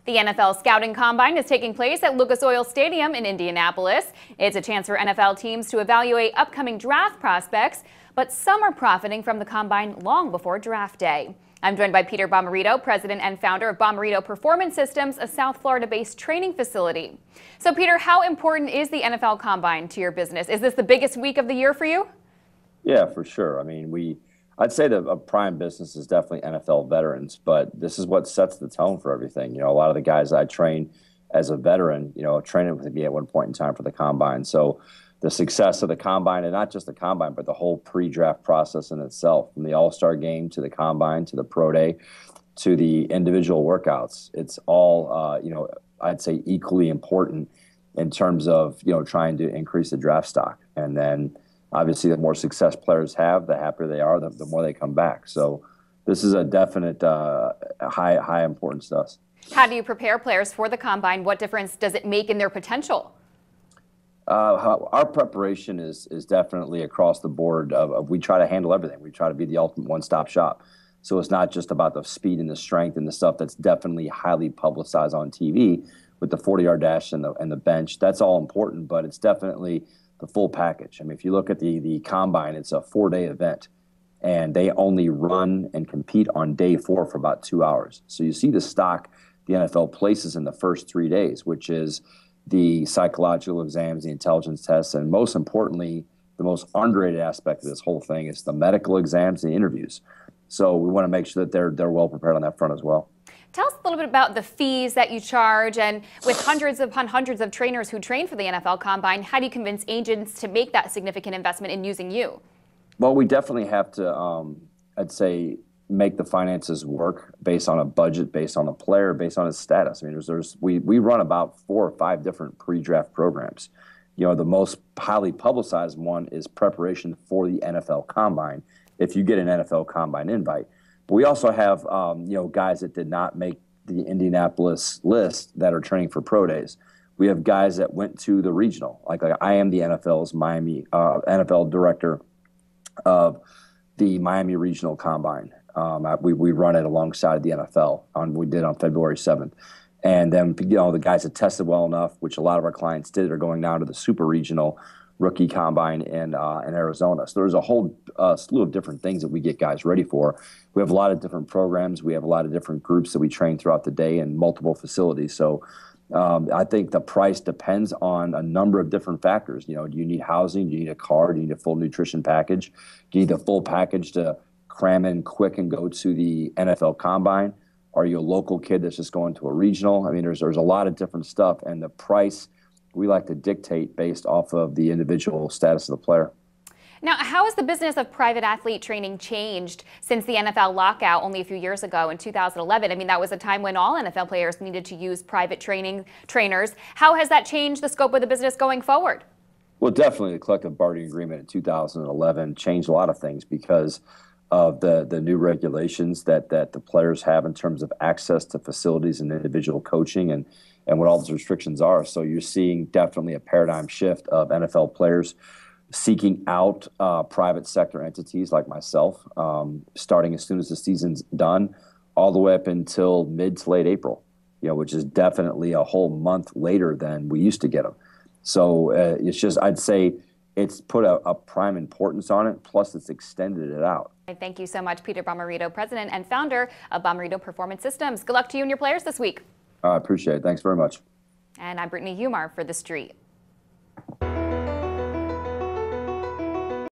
The NFL Scouting Combine is taking place at Lucas Oil Stadium in Indianapolis. It's a chance for NFL teams to evaluate upcoming draft prospects, but some are profiting from the Combine long before draft day. I'm joined by Peter Bommarito, president and founder of Bommarito Performance Systems, a South Florida-based training facility. So, Peter, how important is the NFL Combine to your business? Is this the biggest week of the year for you? Yeah, for sure. I mean, I'd say that a prime business is definitely NFL veterans, but this is what sets the tone for everything. You know, a lot of the guys I train as a veteran, trained with me at one point in time for the Combine. So the success of the Combine, and not just the Combine, but the whole pre-draft process in itself, from the All-Star game to the Combine to the Pro Day to the individual workouts, it's all, I'd say equally important in terms of, trying to increase the draft stock. And then obviously, the more success players have, the happier they are, the more they come back. So this is a definite high importance to us. How do you prepare players for the Combine? What difference does it make in their potential? Our preparation is definitely across the board. We try to handle everything. We try to be the ultimate one-stop shop. So it's not just about the speed and the strength and the stuff that's definitely highly publicized on TV with the 40-yard dash and the bench. That's all important, but it's definitely the full package. I mean, if you look at the Combine, it's a 4-day event, and they only run and compete on day 4 for about 2 hours. So you see the stock the NFL places in the first 3 days, which is the psychological exams, the intelligence tests, and most importantly, the most underrated aspect of this whole thing is the medical exams and the interviews. So we want to make sure that they're well prepared on that front as well. Tell us a little bit about the fees that you charge, and with hundreds upon hundreds of trainers who train for the NFL Combine, how do you convince agents to make that significant investment in using you? Well, we definitely have to, I'd say, make the finances work based on a budget, based on a player, based on his status. I mean, we run about 4 or 5 different pre-draft programs. The most highly publicized one is preparation for the NFL Combine, if you get an NFL Combine invite. But we also have, guys that did not make the Indianapolis list that are training for pro days. We have guys that went to the regional. Like I am the NFL's NFL director of the Miami Regional Combine. We run it alongside the NFL. We did on February 7th. And then, the guys that tested well enough, which a lot of our clients did, are going now to the Super Regional Rookie Combine in Arizona. So there's a whole slew of different things that we get guys ready for. We have a lot of different programs. We have a lot of different groups that we train throughout the day in multiple facilities. So I think the price depends on a number of different factors. Do you need housing? Do you need a car? Do you need a full nutrition package? Do you need the full package to cram in quick and go to the NFL Combine? Are you a local kid that's just going to a regional? I mean, there's a lot of different stuff, and the price we like to dictate based off of the individual status of the player. Now, how has the business of private athlete training changed since the NFL lockout only a few years ago in 2011? I mean, that was a time when all NFL players needed to use private trainers. How has that changed the scope of the business going forward? Well, definitely the collective bargaining agreement in 2011 changed a lot of things because of the new regulations that the players have in terms of access to facilities and individual coaching and what all those restrictions are. So you're seeing definitely a paradigm shift of NFL players seeking out private sector entities like myself, starting as soon as the season's done, all the way up until mid to late April, which is definitely a whole month later than we used to get them. So it's just, I'd say it's put a prime importance on it, plus it's extended it out. Thank you so much, Peter Bommarito, president and founder of Bommarito Performance Systems. Good luck to you and your players this week. I appreciate it. Thanks very much. And I'm Brittany Humar for The Street.